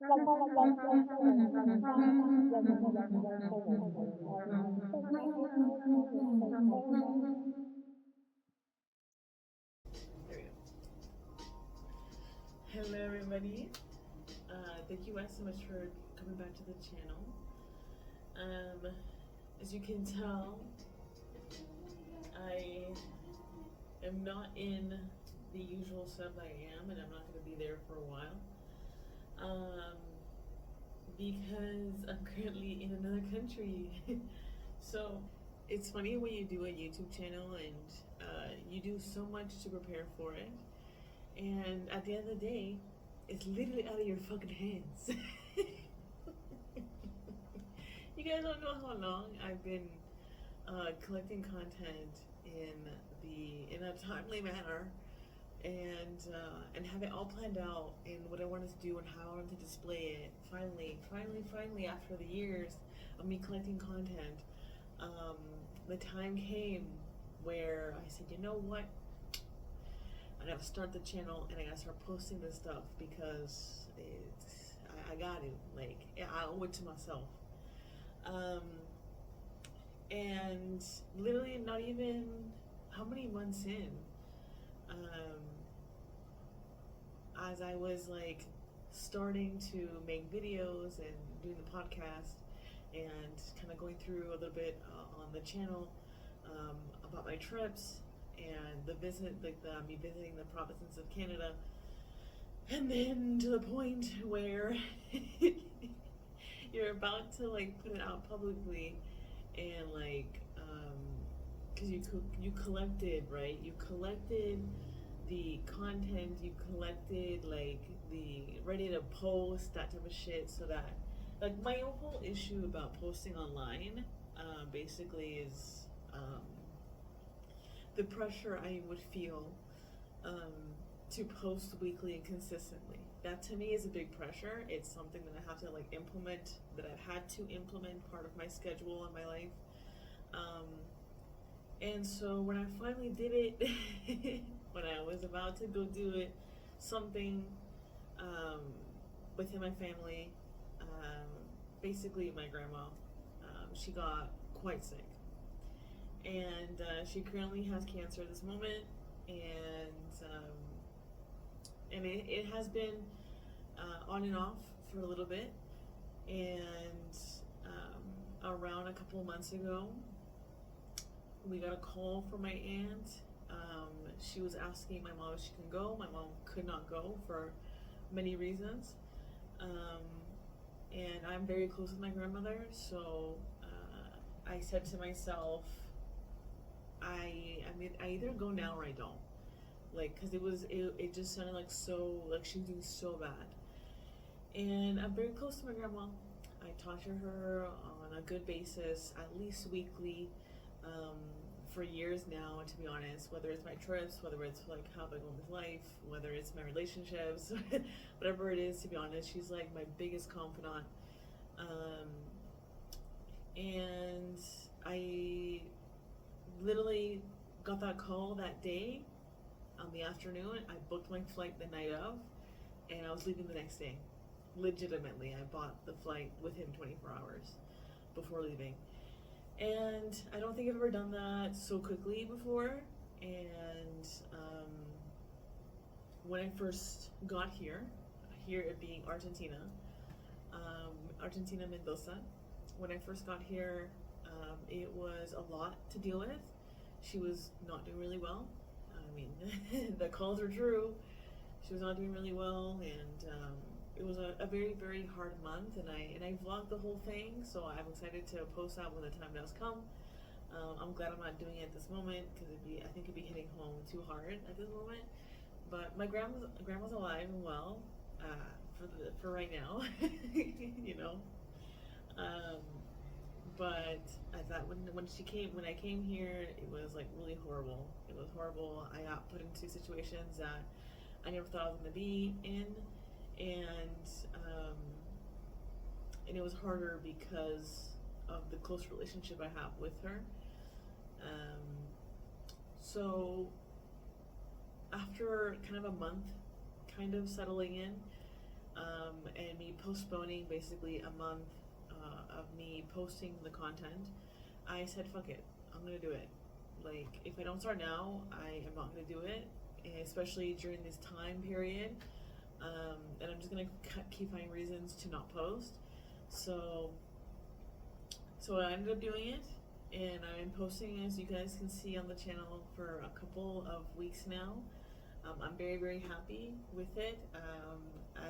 There we go. Hello, everybody. Thank you guys so much for coming back to the channel. As you can tell, I am not in the usual setup I am, and I'm not going to be there for a while. Because I'm currently in another country. So it's funny when you do a YouTube channel and you do so much to prepare for it, and at the end of the day, it's literally out of your fucking hands. You guys don't know how long I've been collecting content in a timely manner, and have it all planned out and what I wanted to do and how I wanted to display it. Finally, after the years of me collecting content, the time came where I said, you know what? I gotta start the channel and I gotta start posting this stuff because I got to. Like, I owe it to myself. And literally, not even how many months in, as I was like starting to make videos and doing the podcast and kind of going through a little bit on the channel about my trips and the visit, like me visiting the provinces of Canada, and then to the point where you're about to like put it out publicly, and like because you collected, right, you collected the content, you collected like the ready to post, that type of shit, so that like my whole issue about posting online basically is the pressure I would feel um, to post weekly and consistently. That to me is a big pressure. It's something that I have to like implement, that I've had to implement, part of my schedule in my life. Um, and so when I finally did it, when I was about to go do it, something um, within my family, basically my grandma, she got quite sick. And she currently has cancer at this moment, and it has been on and off for a little bit. And around a couple of months ago, we got a call from my aunt. She was asking my mom if she can go. My mom could not go for many reasons. Um, and I'm very close with my grandmother, so I said to myself, I either go now or I don't. Like, cause it just sounded like so, like she was doing so bad. And I'm very close to my grandma. I talk to her on a good basis, at least weekly, um, for years now, to be honest. Whether it's my trips, whether it's like how I go with life, whether it's my relationships, whatever it is, to be honest, she's like my biggest confidant. Um, and I literally got that call that day on the afternoon. I booked my flight the night of, and I was leaving the next day. Legitimately, I bought the flight within 24 hours before leaving. And I don't think I've ever done that so quickly before. And when I first got here, here it being Argentina, Argentina, Mendoza, when I first got here, it was a lot to deal with. She was not doing really well. I mean, the calls are true. She was not doing really well, and it was a very, very hard month. And I vlogged the whole thing, so I'm excited to post that when the time does come. I'm glad I'm not doing it at this moment because I think it'd be hitting home too hard at this moment. But my grandma's alive and well, for right now, you know. Um, but I thought when I came here, it was like really horrible. It was horrible. I got put into situations that I never thought I was gonna be in, and um, and it was harder because of the close relationship I have with her. Um, so after kind of a month, kind of settling in, and me postponing basically a month of me posting the content, I said, fuck it, I'm gonna do it. Like, if I don't start now, I am not gonna do it, especially during this time period. And I'm just gonna keep finding reasons to not post. So I ended up doing it, and I'm posting, as you guys can see on the channel, for a couple of weeks now. I'm very, very happy with it.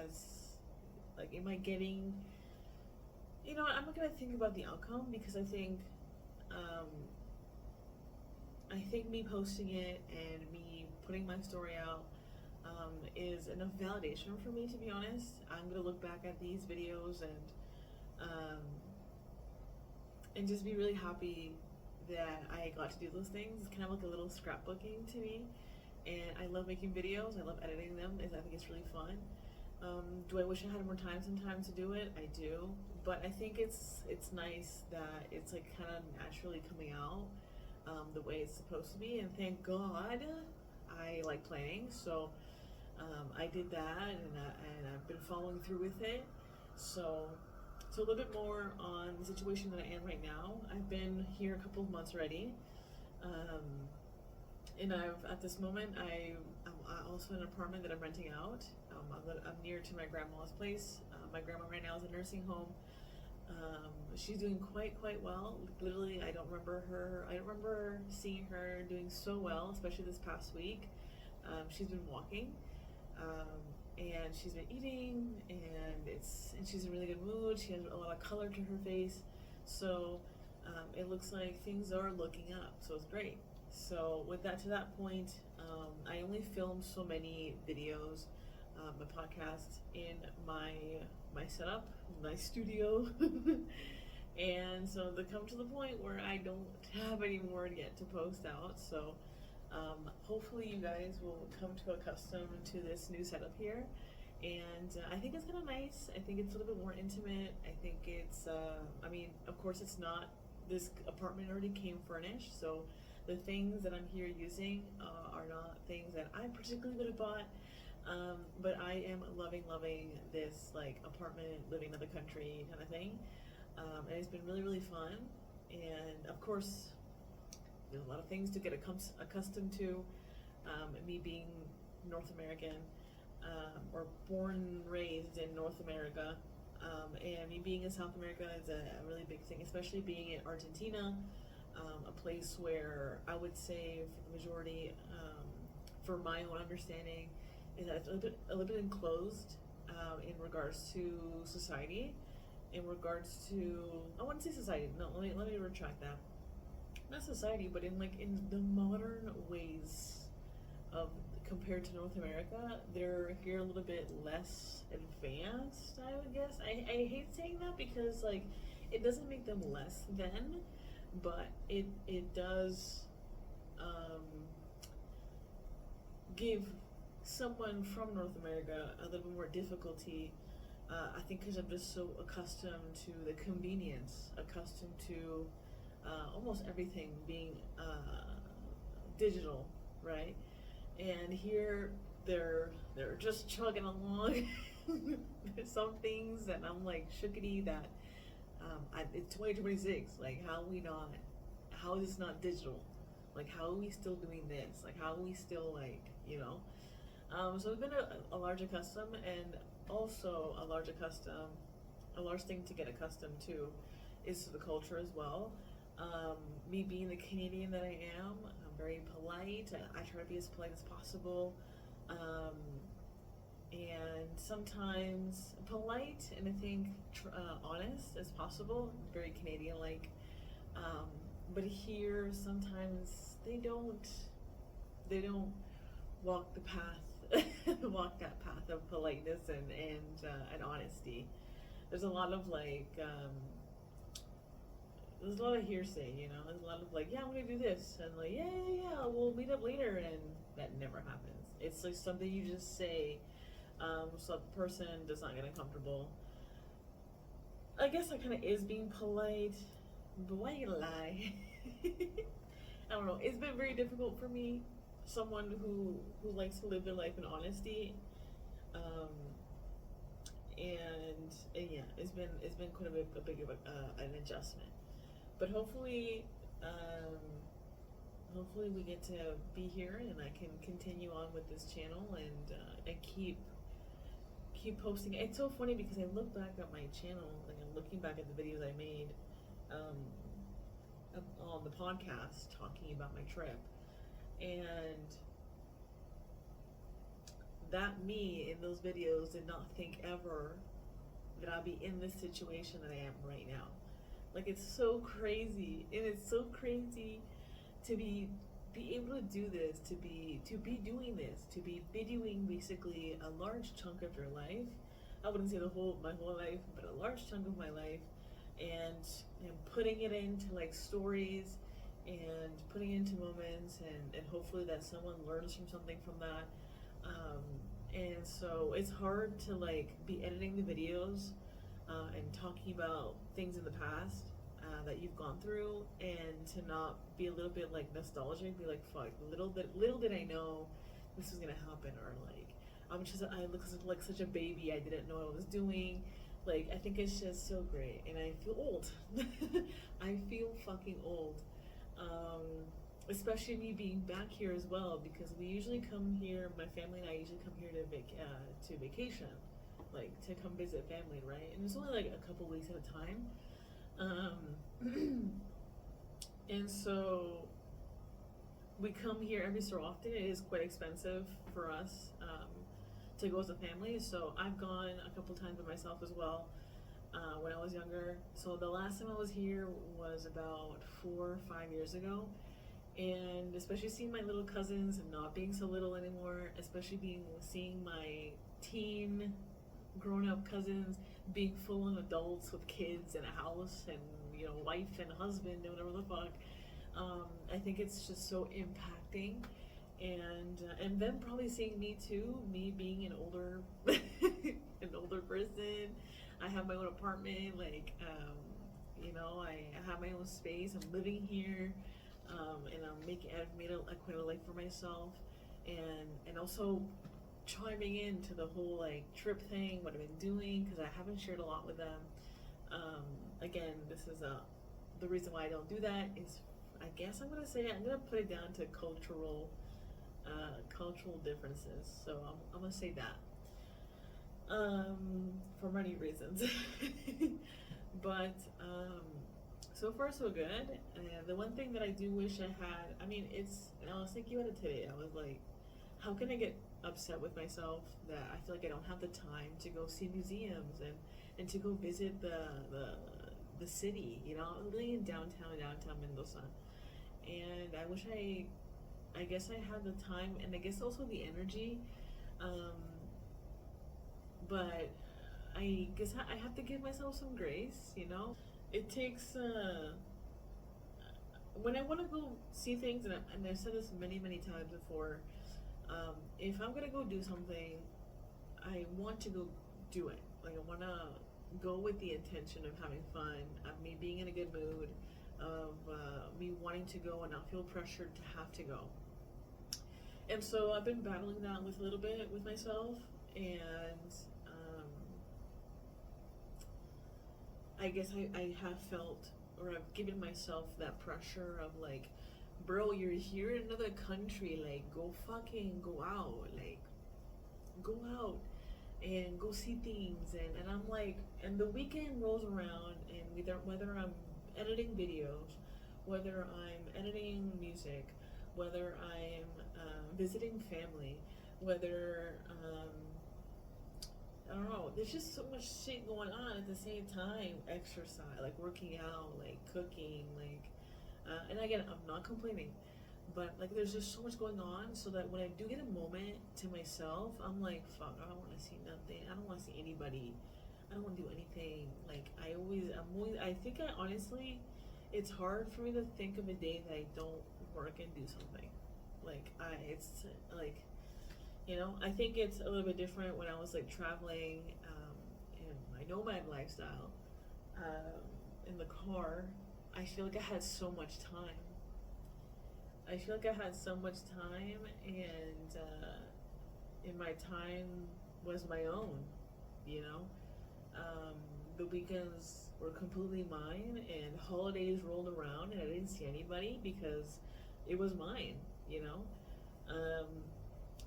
As like, am I getting? You know, I'm not gonna think about the outcome, because I think me posting it and me putting my story out is enough validation for me, to be honest. I'm gonna look back at these videos and just be really happy that I got to do those things. It's kind of like a little scrapbooking to me, and I love making videos. I love editing them. I think it's really fun. Do I wish I had more time sometimes to do it? I do, but I think it's nice that it's like kind of naturally coming out the way it's supposed to be, and thank God I like planning. So I did that, and I've been following through with it. So a little bit more on the situation that I am right now. I've been here a couple of months already, and at this moment I'm also in an apartment that I'm renting out. I'm near to my grandma's place. My grandma right now is in a nursing home. She's doing quite well. Literally, I don't remember seeing her doing so well, especially this past week. She's been walking, and she's been eating, and she's in a really good mood. She has a lot of color to her face, so it looks like things are looking up. So it's great. So with that, to that point, I only filmed so many videos, my podcast, in my setup, my studio, and so they come to the point where I don't have any more yet to post out. So hopefully you guys will come to accustom to this new setup here, and I think it's kind of nice. I think it's a little bit more intimate. I think it's I mean, of course, it's not, this apartment already came furnished, so the things that I'm here using are not things that I particularly would have bought. But I am loving this, like, apartment, living in the country kind of thing. And it's been really fun. And of course, there's a lot of things to get accustomed to. Me being North American, or born and raised in North America, and me being in South America is a really big thing, especially being in Argentina, a place where I would say, for the majority, for my own understanding, is that it's a little bit enclosed in regards to society, in regards to, I wouldn't say society, no, let me retract that. Not society, but in the modern ways of, compared to North America, they're here a little bit less advanced, I would guess. I hate saying that, because like, it doesn't make them less than, but it does give someone from North America a little bit more difficulty. I think because I'm just so accustomed to the convenience, accustomed to almost everything being digital, right? And here they're just chugging along. There's some things that I'm like shookity that it's 2026. Like, how is this not digital? Like, how are we still doing this? Like, how are we still, like, you know? So it's been a large accustom, and also a large thing to get accustomed to is to the culture as well. Me being the Canadian that I am, I'm very polite. I try to be as polite as possible, and sometimes polite, and I think honest as possible. Very Canadian-like. But here, sometimes they don't walk the path, walk that path of politeness and honesty. There's a lot of there's a lot of hearsay, you know. There's a lot of like, yeah, I'm gonna do this, and like, yeah, we'll meet up later, and that never happens. It's like something you just say, so the person does not get uncomfortable. I guess that kind of is being polite, but why you lie? I don't know. It's been very difficult for me, someone who likes to live their life in honesty, and yeah, it's been quite a big of an adjustment. But um, hopefully we get to be here and I can continue on with this channel and keep posting. It's so funny because I look back at my channel, like I'm looking back at the videos I made um, on the podcast talking about my trip, and that me in those videos did not think ever that I'd be in this situation that I am right now. Like it's so crazy, and it's so crazy to be able to do this, to be doing this, to be videoing basically a large chunk of your life. I wouldn't say my whole life, but a large chunk of my life, and putting it into like stories and putting it into moments, and hopefully that someone learns from something from that. And so it's hard to like be editing the videos and talking about things in the past that you've gone through, and to not be a little bit like nostalgic, be like, fuck, little did I know this was gonna happen, or like I look like such a baby, I didn't know what I was doing. Like I think it's just so great, and I feel old. I feel fucking old. Um, Especially me being back here as well, because we usually come here. My family and I usually come here to vacation, like to come visit family, right? And it's only like a couple weeks at a time. And so we come here every so often. It is quite expensive for us to go as a family. So I've gone a couple times by myself as well when I was younger. So the last time I was here was about 4 or 5 years ago. And especially seeing my little cousins and not being so little anymore, especially seeing my teen grown up cousins being full on adults with kids and a house and wife and husband and whatever the fuck. I think it's just so impacting, and them probably seeing me too, me being an older an older person. I have my own apartment, like I have my own space. I'm living here. And I've made quite a life for myself, and also chiming into the whole like trip thing, what I've been doing, because I haven't shared a lot with them. Again, this is the reason why I don't do that is, I guess I'm gonna put it down to cultural differences. So I'm gonna say that for many reasons, but so far so good. The one thing that I do wish I had, and I was thinking about it today. I was like, how can I get upset with myself that I feel like I don't have the time to go see museums and to go visit the city, living in downtown Mendoza. And I wish I guess I had the time, and I guess also the energy, but I guess I have to give myself some grace, It takes, when I want to go see things, and I've said this many, many times before, if I'm going to go do something, I want to go do it. Like, I want to go with the intention of having fun, of me being in a good mood, of me wanting to go and not feel pressured to have to go. And so I've been battling that with a little bit with myself, and I guess I have felt, or I've given myself that pressure of like, bro, you're here in another country, like go out, like go out and go see things, and I'm like, and the weekend rolls around, and whether I'm editing videos, whether I'm editing music, whether I'm visiting family, whether I don't know, there's just so much shit going on at the same time. Exercise, like working out, like cooking, like and again, I'm not complaining, but like there's just so much going on, so that when I do get a moment to myself, I'm like, fuck, I don't want to see nothing, I don't want to see anybody, I don't want to do anything. Like I think I honestly, it's hard for me to think of a day that I don't work and do something. It's like, I think it's a little bit different when I was like traveling in my nomad lifestyle. In the car, I feel like I had so much time. And my time was my own, you know? The weekends were completely mine, and holidays rolled around, and I didn't see anybody because it was mine, you know. Um,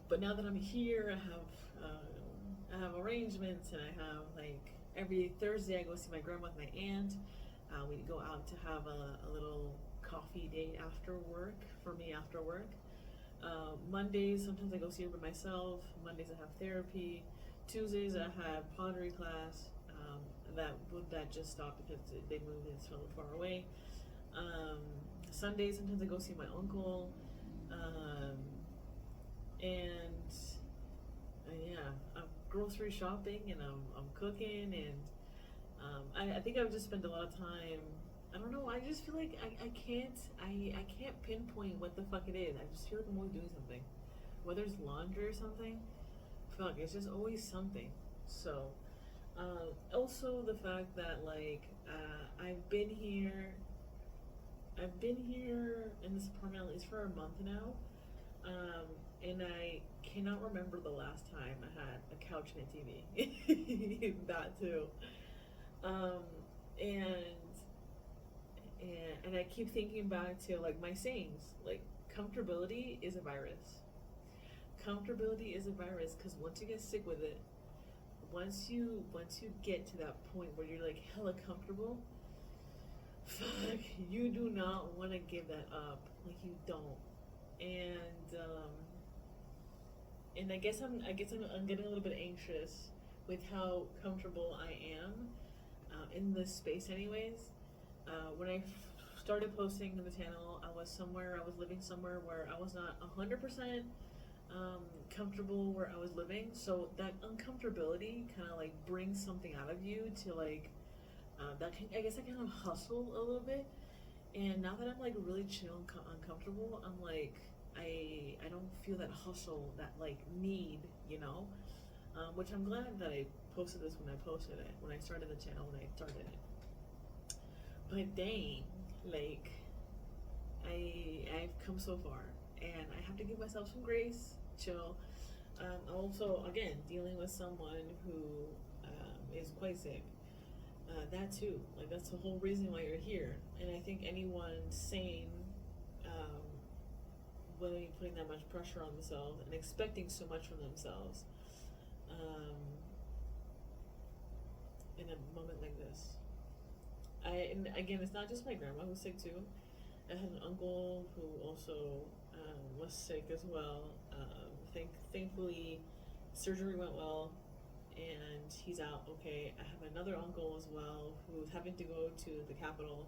but now that I'm here, I have arrangements, and I have like every Thursday I go see my grandma with my aunt. We go out to have a little coffee date after work for me after work. Mondays, sometimes I go see her by myself. Mondays I have therapy. Tuesdays I have pottery class. That just stopped because they moved and it's a little far away. Um, Sundays sometimes I go see my uncle. Um, and yeah, I'm grocery shopping and I'm cooking and I think I've just spent a lot of time. I don't know. I just feel like I can't pinpoint what the fuck it is. I just feel like I'm always doing something, whether it's laundry or something. Fuck, it's just always something. So, also the fact that like I've been here in this apartment at least for a month now, and I cannot remember the last time I had a couch and a TV. That too, um, and and I keep thinking back to like my sayings, like comfortability is a virus. Comfortability is a virus because once you get sick with it, once you get to that point where you're like hella comfortable, fuck, you do not want to give that up. Like you don't. And and I'm getting a little bit anxious with how comfortable I am in this space, anyways. When started posting in the channel, I was living somewhere where I was not 100% comfortable where I was living. So that uncomfortability kind of like brings something out of you to like, I guess I kind of hustle a little bit. And now that I'm like really chill and uncomfortable, I'm like, I don't feel that hustle, that like need, you know? Which I'm glad that I posted this when I posted it, when I started the channel, when I started it. But dang, like I've come so far, and I have to give myself some grace, chill. Also, again, dealing with someone who is quite sick. That too, like that's the whole reason why you're here. And I think anyone sane, um, whether you're putting that much pressure on themselves and expecting so much from themselves, um, in a moment like this. And again, it's not just my grandma who's sick too. I had an uncle who also was sick as well. Thankfully, surgery went well, and he's out okay. I have another uncle as well who's having to go to the capital,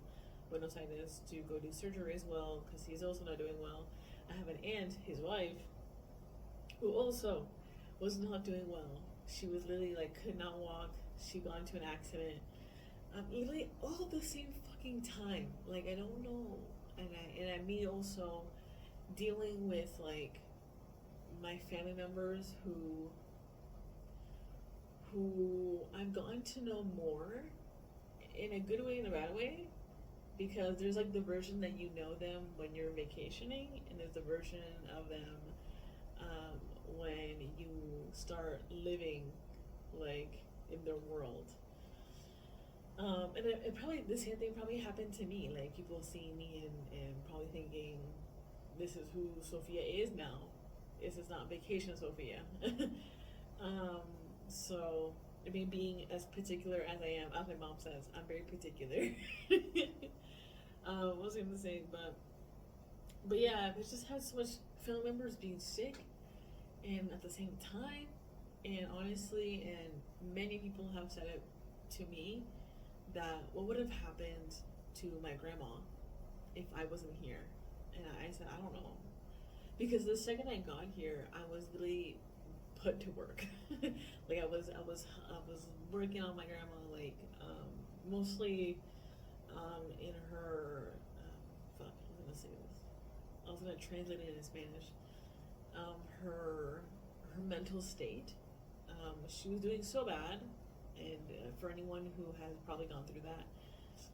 Buenos Aires, to go do surgery as well because he's also not doing well. I have an aunt, his wife, who also was not doing well. She was literally like could not walk. She got into an accident. Literally all at the same fucking time. Like I don't know, and me also dealing with like my family members who I've gotten to know more in a good way and a bad way, because there's like the version that you know them when you're vacationing, and there's the version of them when you start living like in their world. And it probably the same thing probably happened to me. Like people seeing me and probably thinking, this is who Sophia is now. This is not vacation Sophia. um, so I mean, being as particular as I am, as my mom says, I'm very particular. What was I gonna say? But yeah, we just had so much family members being sick, and at the same time, and honestly, and many people have said it to me, that what would have happened to my grandma if I wasn't here? And I said, I don't know. Because the second I got here, I was really put to work. Like I was working on my grandma, like mostly in her fuck, I was gonna say this. I was gonna translate it in Spanish. Her mental state. She was doing so bad, and for anyone who has probably gone through that,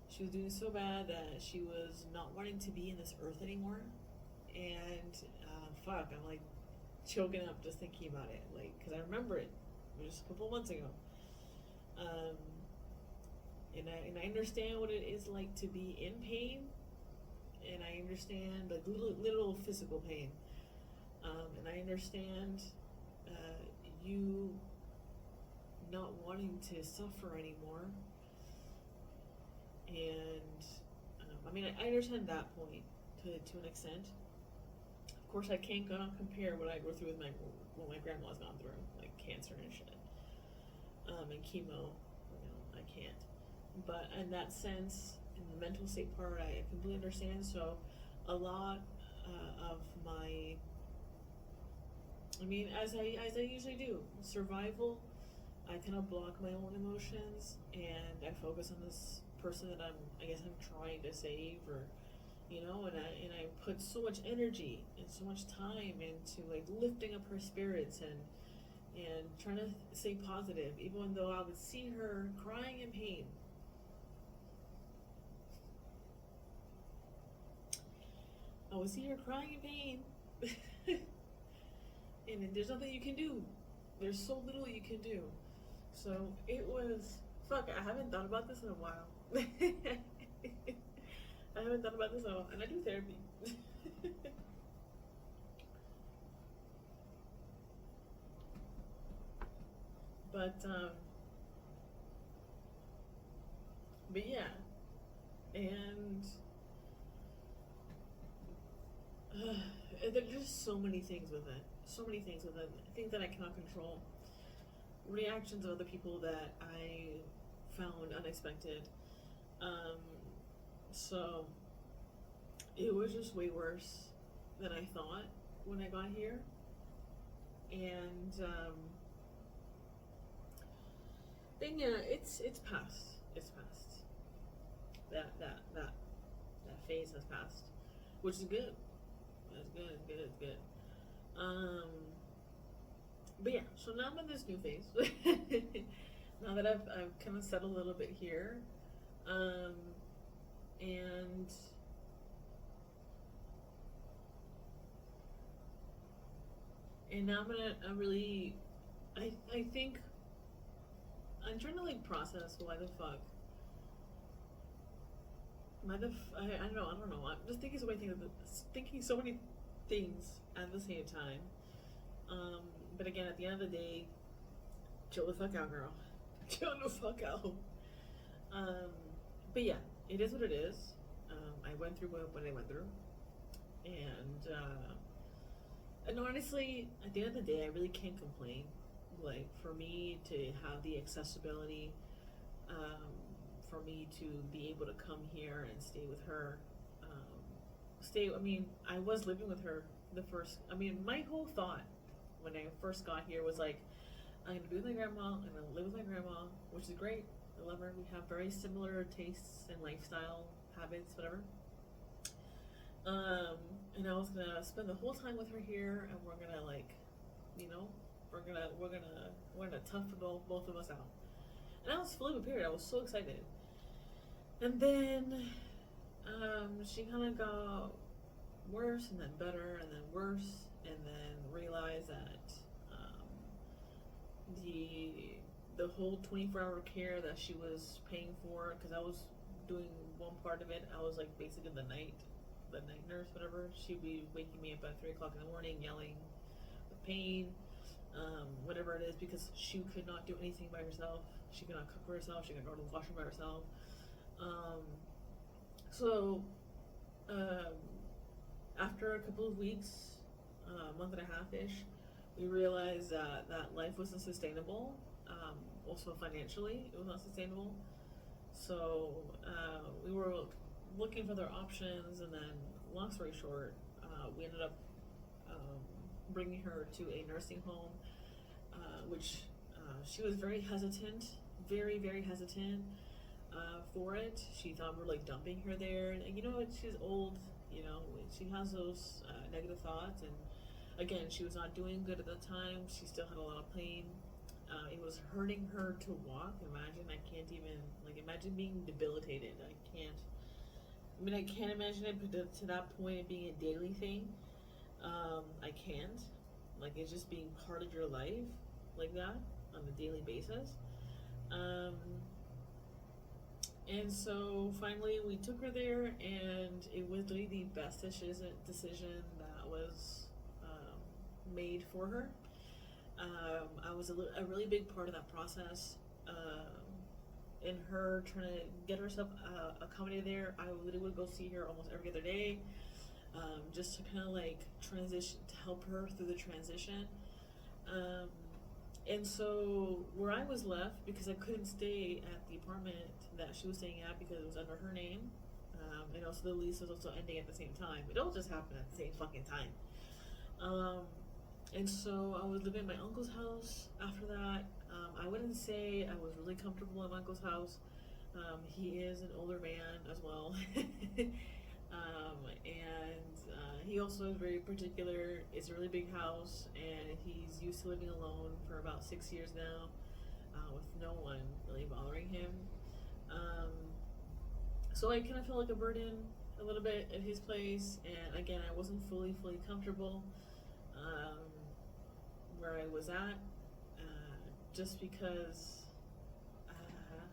she was doing so bad that she was not wanting to be in this earth anymore. And fuck, I'm like choking up just thinking about it, like, because I remember it was just a couple of months ago. Um, and I understand what it is like to be in pain, and I understand like little physical pain, and I understand you not wanting to suffer anymore. And I mean, I understand that point to an extent. Of course, I can't compare what I go through with what my grandma's gone through, like cancer and shit, and chemo. I can't. But in that sense, in the mental state part, I completely understand. So, a lot of my, I mean, as I usually do, survival. I kind of block my own emotions, and I focus on this person that I guess I'm trying to save, or and I put so much energy and so much time into like lifting up her spirits and trying to stay positive, even though I would see her crying in pain. I would see her crying in pain, and there's nothing you can do. There's so little you can do. So it was, fuck, I haven't thought about this in a while. I haven't thought about this in a while, and I do therapy. But yeah, and there's just so many things with it. So many things with it. Things that I cannot control. Reactions of other people that I found unexpected. So it was just way worse than I thought when I got here, and then yeah, it's past. It's past. That phase has passed, which is good. It's good. It's good. It's good. But yeah, so now I'm in this new phase. Now that I've kind of settled a little bit here, and now I think I'm trying to like process why the fuck. I don't know. I'm just thinking so many things at the same time. But again, at the end of the day, chill the fuck out, girl. Chill the fuck out. But yeah, it is what it is. I went through what I went through, and honestly, at the end of the day, I really can't complain. Like for me to have the accessibility, for me to be able to come here and stay with her, I mean, I was living with her my whole thought when I first got here was like, I'm gonna be with my grandma, I'm gonna live with my grandma, which is great. I love her. We have very similar tastes and lifestyle habits, whatever. And I was gonna spend the whole time with her here, and we're gonna we're gonna tough both of us out. And I was fully prepared. I was so excited. And then she kind of got worse, and then better, and then worse, and then realized that the whole 24-hour care that she was paying for, because I was doing one part of it, I was like basically the night nurse, whatever. She'd be waking me up at 3 o'clock in the morning, yelling with pain, whatever it is, because she could not do anything by herself. She could not cook for herself. She could not go to the washroom by herself. So after a couple of weeks, a month and a half-ish, we realized that life wasn't sustainable. Also financially, it was not sustainable. So we were looking for other options, and then, long story short, we ended up bringing her to a nursing home, which she was very hesitant, very, very hesitant for it. She thought we were like dumping her there. And you know what? She's old. You know, she has those negative thoughts. And again, she was not doing good at the time. She still had a lot of pain. It was hurting her to walk. I can't even, imagine being debilitated. I can't imagine it, but to that point of being a daily thing, I can't. Like, it's just being part of your life like that on a daily basis. Um, and so finally we took her there, and it was really the best decision that was made for her. I was a really big part of that process. In her trying to get herself accommodated there, I literally would go see her almost every other day, just to kind of like transition, to help her through the transition. Um, and so where I was left, because I couldn't stay at the apartment that she was staying at because it was under her name, and also the lease was also ending at the same time. It all just happened at the same fucking time. Um, and so I was living at my uncle's house after that. I wouldn't say I was really comfortable at my uncle's house. He is an older man as well. And he also is very particular. It's a really big house, and he's used to living alone for about 6 years now, with no one really bothering him. So I kind of felt like a burden a little bit at his place, and again, I wasn't fully comfortable where I was at, just because.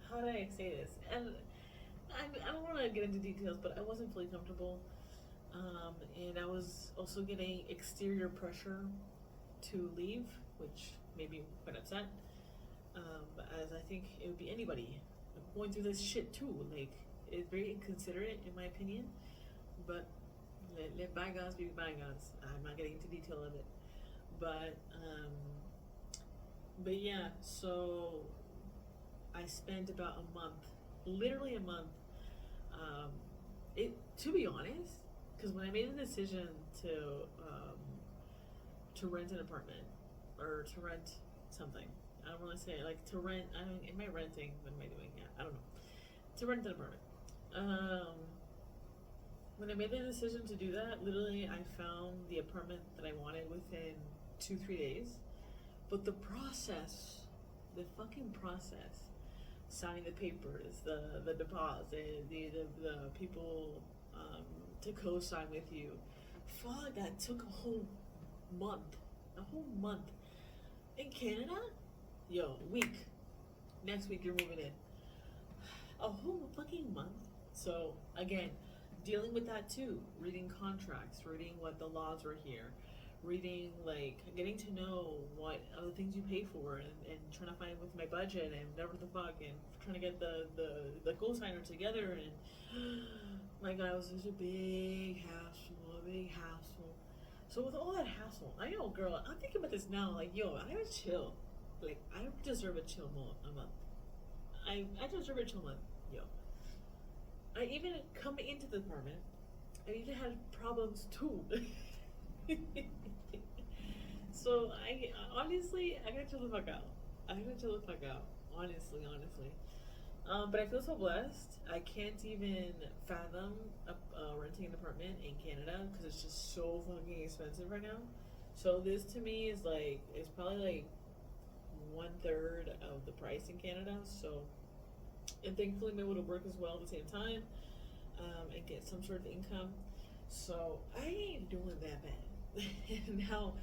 How did I say this? And I don't want to get into details, but I wasn't fully comfortable, and I was also getting exterior pressure to leave, which made me quite upset. As I think it would be anybody going through this shit too. Like, it's very inconsiderate in my opinion, but let bygones be bygones. I'm not getting into detail of it, but yeah. So I spent about a month, literally a month. It To be honest, because when I made the decision to rent an apartment or to rent something, I don't want to say like to rent. I don't. Am I renting? What am I doing? Yeah, I don't know. To rent an apartment. When I made the decision to do that, literally I found the apartment that I wanted within 2-3 days. But the process, the fucking process, signing the papers, the deposit, the people to co-sign with you, fuck, that took a whole month. A whole month. In Canada? Yo, week. Next week you're moving in. A whole fucking month. So again, dealing with that too, reading contracts, reading what the laws were here, reading, like, getting to know what other things you pay for, and trying to find with my budget and whatever the fuck, and trying to get the co-signer together, and my god, it was such a big hassle. So with all that hassle, I know, girl, I'm thinking about this now, like, yo, I gotta chill. Like, I deserve a chill a month. I deserve a chill month, yo. I even coming into the apartment, I even had problems too. So I honestly, I gotta chill the fuck out. Honestly. But I feel so blessed. I can't even fathom renting an apartment in Canada because it's just so fucking expensive right now. So this to me is like, it's probably like 1/3 of the price in Canada. So, and thankfully I'm able to work as well at the same time, and get some sort of income. So I ain't doing that bad. Now,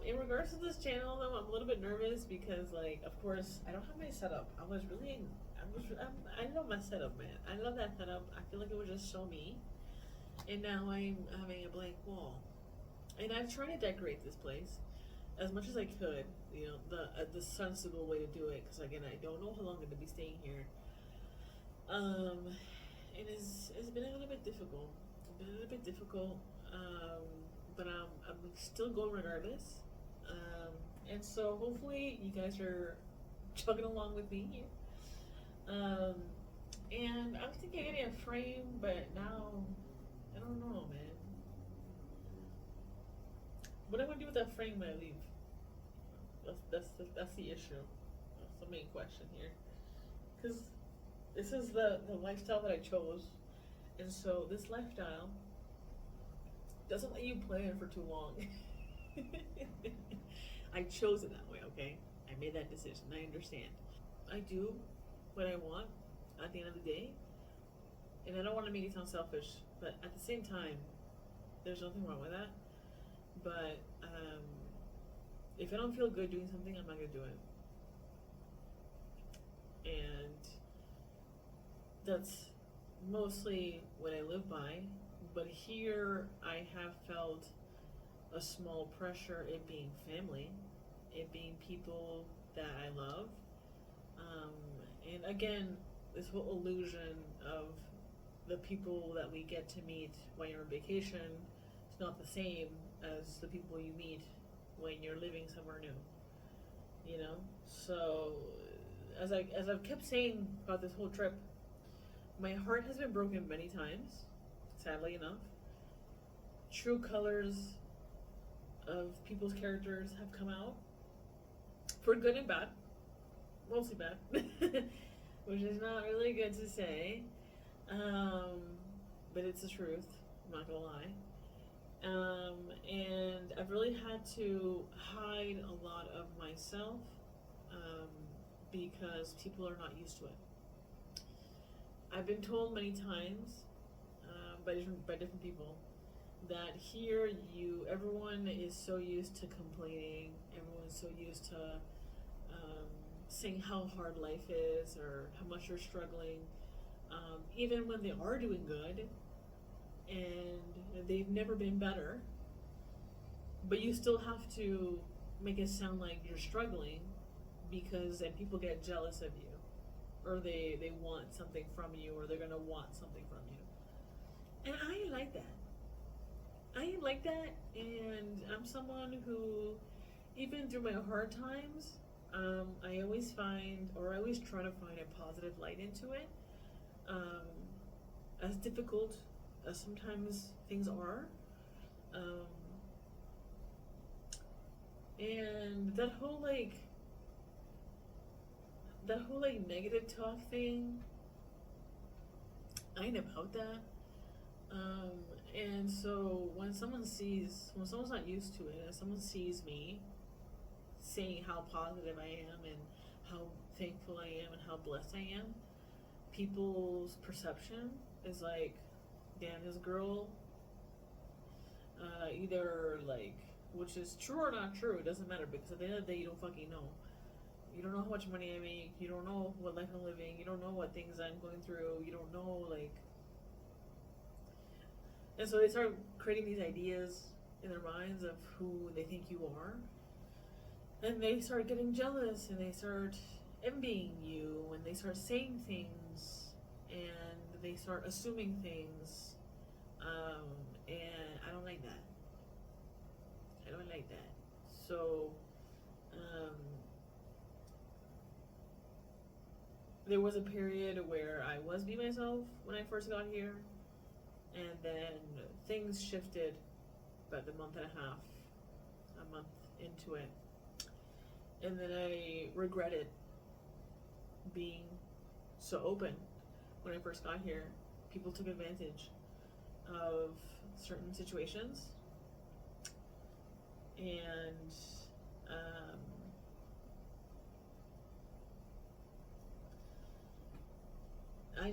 in regards to this channel, though, I'm a little bit nervous because, like, of course, I don't have my setup. I love my setup, man. I love that setup. I feel like it was just so me. And now I'm having a blank wall. And I've tried to decorate this place as much as I could. You know, the sensible way to do it. Because again, I don't know how long I'm gonna be staying here. And it's been a little bit difficult. But I'm still going regardless. And so hopefully you guys are chugging along with me here. And I was thinking of getting a frame, but now I don't know, man. What am I gonna do with that frame when I leave? That's the issue. That's the main question here. Because this is the lifestyle that I chose, and so this lifestyle doesn't let you plan for too long. I chose it that way, okay? I made that decision. I understand. I do what I want at the end of the day, and I don't want to make it sound selfish, but at the same time, there's nothing wrong with that. But if I don't feel good doing something, I'm not gonna do it. and that's mostly what I live by. But here I have felt a small pressure, it being family, it being people that I love. Um, and again, this whole illusion of the people that we get to meet when you're on vacation is not the same as the people you meet when you're living somewhere new. You know? So as I've kept saying about this whole trip, my heart has been broken many times, sadly enough. True colors of people's characters have come out, for good and bad, mostly bad, which is not really good to say, but it's the truth, I'm not gonna lie. And I've really had to hide a lot of myself, because people are not used to it. I've been told many times, by different people, that here everyone is so used to complaining, everyone's so used to saying how hard life is or how much you're struggling, even when they are doing good and they've never been better, but you still have to make it sound like you're struggling, because then people get jealous of you, or they want something from you, or they're gonna want something from you. And I ain't like that. I ain't like that, and I'm someone who, even through my hard times, I always try to find a positive light into it. As difficult as sometimes things are, and that whole negative talk thing, I ain't about that. And so when someone's not used to it, and someone sees me saying how positive I am and how thankful I am and how blessed I am, people's perception is like, damn, this girl, either like, which is true or not true, it doesn't matter, because at the end of the day, you don't fucking know. You don't know how much money I make, you don't know what life I'm living, you don't know what things I'm going through, you don't know, like. And so they start creating these ideas in their minds of who they think you are. And they start getting jealous, and they start envying you, and they start saying things, and they start assuming things. And I don't like that. I don't like that. So, there was a period where I was being myself when I first got here. And then things shifted about a month into it. And then I regretted being so open when I first got here. People took advantage of certain situations. And I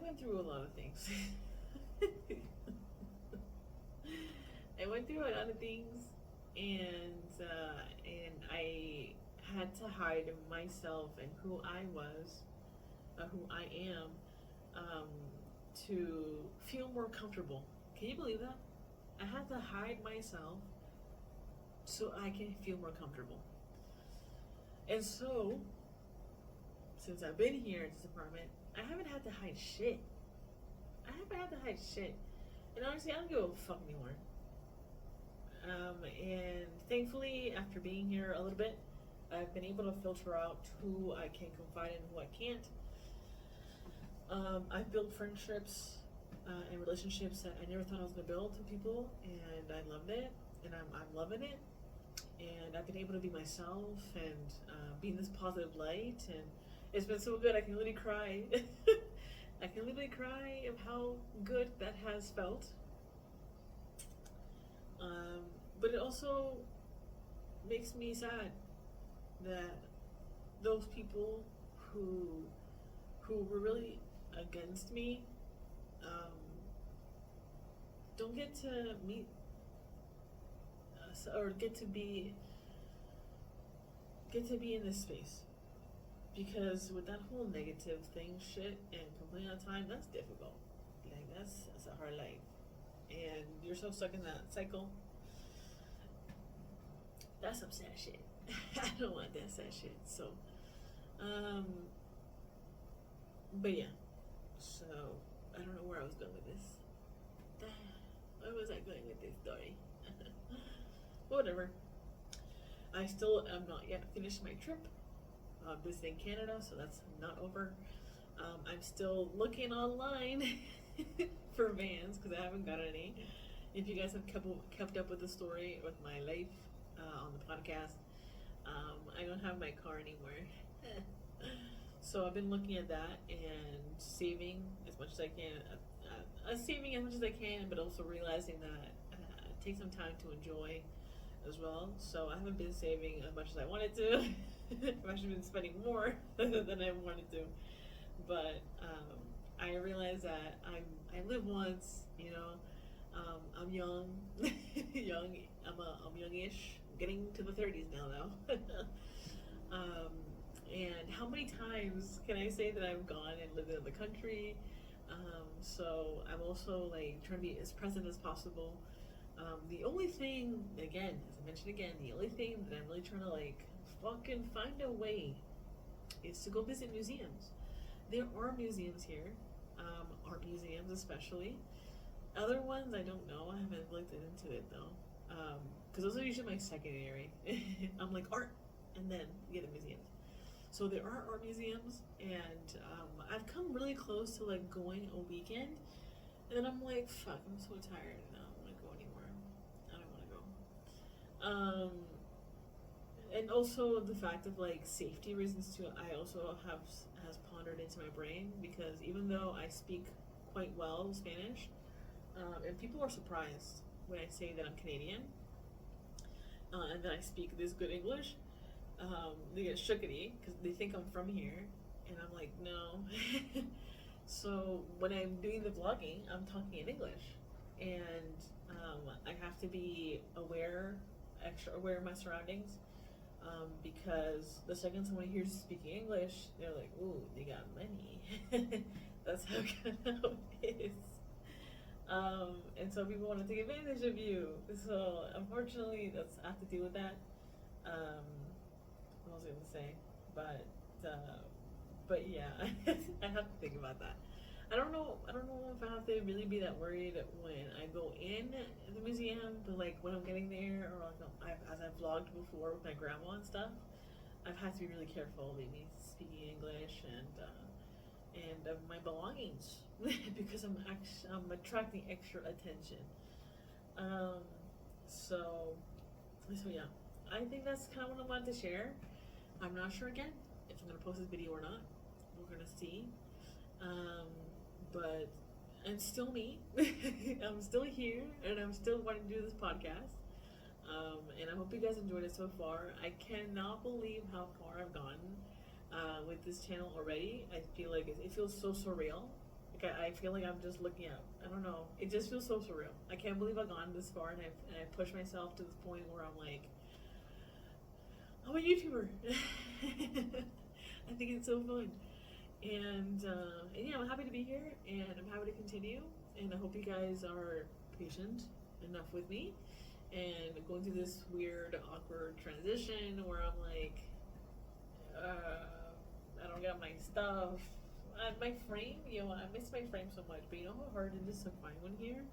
went through a lot of things. I went through a lot of things, and I had to hide myself and who I was, who I am, to feel more comfortable. Can you believe that? I had to hide myself so I can feel more comfortable. And so, since I've been here in this apartment, I haven't had to hide shit. And honestly, I don't give a fuck anymore. And thankfully, after being here a little bit, I've been able to filter out who I can confide in and who I can't. I've built friendships and relationships that I never thought I was going to build with people, and I loved it, and I'm loving it. And I've been able to be myself and be in this positive light, and it's been so good. I can literally cry. I can literally cry of how good that has felt. But it also makes me sad that those people who were really against me don't get to meet us or get to be in this space. because with that whole negative thing shit and complaining all the time, that's difficult. Like that's a hard life, and you're so stuck in that cycle. That's some sad shit. I don't want that sad shit. So, um, but yeah. So I don't know where I was going with this. Where was I going with this story? Whatever. I still am not yet finished my trip visiting Canada, so that's not over. I'm still looking online for vans because I haven't got any. If you guys have kept up with the story with my life on the podcast, I don't have my car anymore. So I've been looking at that and saving as much as I can. Saving as much as I can, but also realizing that it takes some time to enjoy as well. So I haven't been saving as much as I wanted to. I've actually been spending more than I wanted to. But I realize that I live once, you know. I'm young, I'm youngish, getting to the 30s now. And how many times can I say that I've gone and lived in the country? So I'm also like trying to be as present as possible. The only thing, again, as I mentioned again, the only thing that I'm really trying to like fucking find a way is to go visit museums. There are museums here, art museums especially. Other ones I don't know. I haven't looked into it though, because those are usually my secondary. I'm like art, and then get the museums. So there are art museums, and I've come really close to like going a weekend, and then I'm like, fuck, I'm so tired, and I don't want to go anymore. I don't want to go. And also the fact of like safety reasons too. I also has pondered into my brain because even though I speak quite well Spanish, and people are surprised when I say that I'm Canadian, and that I speak this good English. They get shookity because they think I'm from here, and I'm like, no. So when I'm doing the vlogging, I'm talking in English, and I have to be extra aware of my surroundings, because the second someone hears you speaking English, they're like, ooh, they got money. That's how Canada is. And so people want to take advantage of you. So unfortunately, I have to deal with that. What was I gonna say? But yeah, I have to think about that. I don't know if I have to really be that worried when I go in the museum, but like when I'm getting there, or like as I've vlogged before with my grandma and stuff, I've had to be really careful, maybe speaking English and of my belongings because I'm attracting extra attention. Um, so yeah, I think that's kind of what I wanted to share. I'm not sure again if I'm gonna post this video or not. We're gonna see. But I'm still me. I'm still here, and I'm still wanting to do this podcast. And I hope you guys enjoyed it so far. I cannot believe how far I've gotten with this channel already. I feel like it feels so surreal. Like I feel like I'm just looking at. I don't know. It just feels so surreal. I can't believe I've gone this far, and I pushed myself to this point where I'm like, I'm a YouTuber. I think it's so fun. And yeah, I'm happy to be here, and I'm happy to continue. And I hope you guys are patient enough with me and going through this weird, awkward transition where I'm like, I don't get my stuff. My frame, I miss my frame so much, but you know how hard it is to find one here?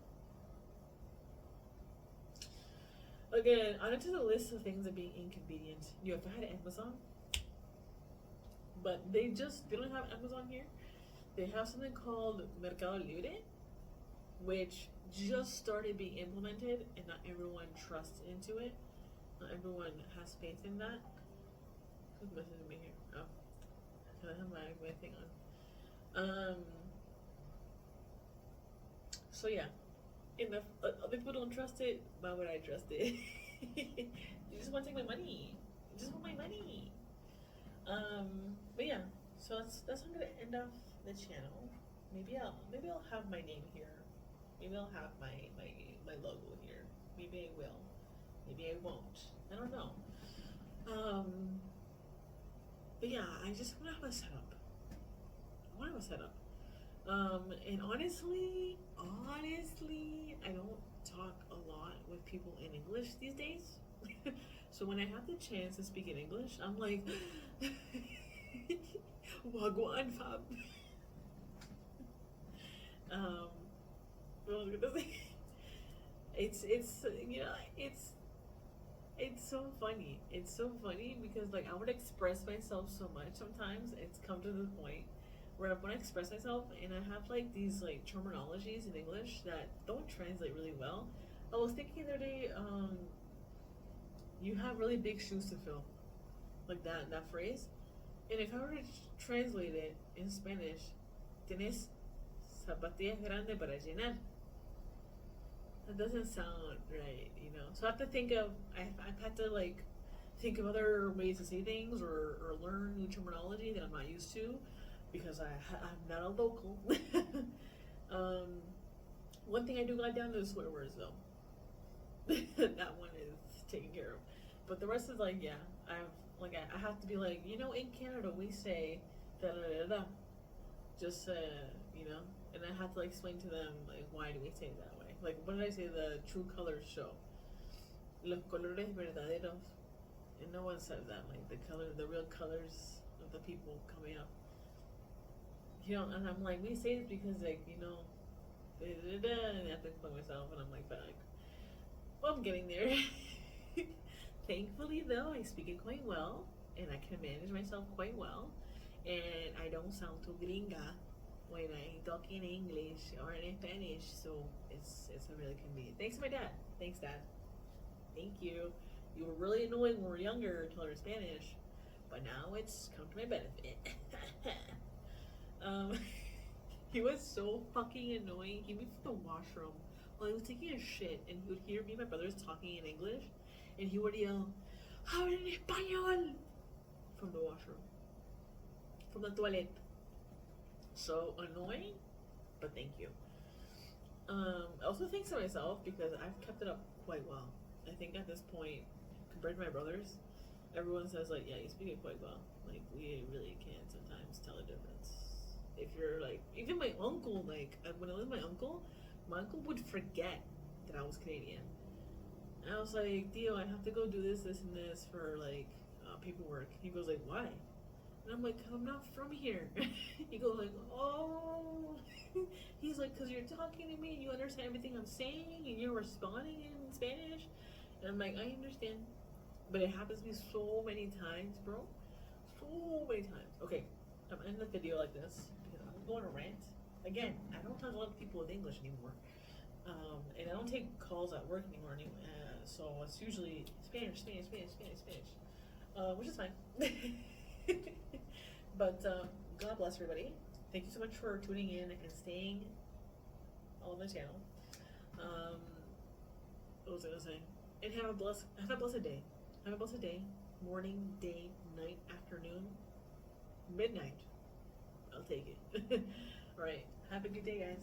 Again, onto the list of things that being inconvenient. If I had Amazon, but they don't have Amazon here. They have something called Mercado Libre, which just started being implemented, and not everyone trusts into it. Not everyone has faith in that. Who's messaging me here? Oh, I have my thing on. So yeah, if other people don't trust it, why would I trust it? You just want to take my money. You just want my money. But yeah, so that's how I'm gonna end off the channel. Maybe I'll have my name here. Maybe I'll have my logo here. Maybe I will. Maybe I won't. I don't know. But yeah, I just want to have a setup. I want to have a setup. And honestly, I don't talk a lot with people in English these days. So when I have the chance to speak in English, I'm like, wagwan fab. Um, what was I gonna say? It's you know it's so funny. It's so funny because like I would express myself so much sometimes. It's come to the point where I want to express myself and I have like these like terminologies in English that don't translate really well. I was thinking the other day, you have really big shoes to fill, like that phrase. And if I were to translate it in Spanish, tienes zapatillas grandes para llenar. That doesn't sound right, you know. So I have to think of I've had to like think of other ways to say things or learn new terminology that I'm not used to because I'm not a local. um, one thing I do got down to is swear words though. That one is taken care of, but the rest is like yeah. I have to be like in Canada we say da da da da just you know, and I have to like explain to them like why do we say it that way. Like what did I say? The true colors show. Los colores verdaderos. And no one says that. Like the real colors of the people coming up. And I'm like, we say this because like and I have to explain myself, and I'm like, fuck. Well, I'm getting there. Thankfully, though, I speak it quite well, and I can manage myself quite well, and I don't sound too gringa when I talk in English or in Spanish, so it's really convenient. Thanks to my dad. Thanks, Dad. Thank you. You were really annoying when we were younger to learn Spanish, but now it's come to my benefit. um, he was so fucking annoying. He'd be from the washroom while he was taking a shit, and he would hear me and my brothers talking in English, and he would yell, "Habla en español!" from the washroom, from the toilet. So annoying, but thank you. Also thanks to myself because I've kept it up quite well. I think at this point, compared to my brothers, everyone says like, yeah, you speak it quite well. Like we really can sometimes tell a difference. If you're like, even my uncle, like when I was with my uncle would forget that I was Canadian. And I was like, Dio, I have to go do this, this, and this for like paperwork. He goes like, why? And I'm like, I'm not from here. He goes like, oh. He's like, because you're talking to me and you understand everything I'm saying and you're responding in Spanish. And I'm like, I understand. But it happens to me so many times, bro. So many times. Okay, I'm ending the video like this because I'm going to rant. Again, I don't talk to a lot of people with English anymore. And I don't take calls at work anymore. So it's usually Spanish, which is fine. But God bless everybody. Thank you so much for tuning in and staying on the channel. What was I gonna say? And have a blessed day. Have a blessed day. Morning, day, night, afternoon, midnight. I'll take it. All right. Have a good day, guys.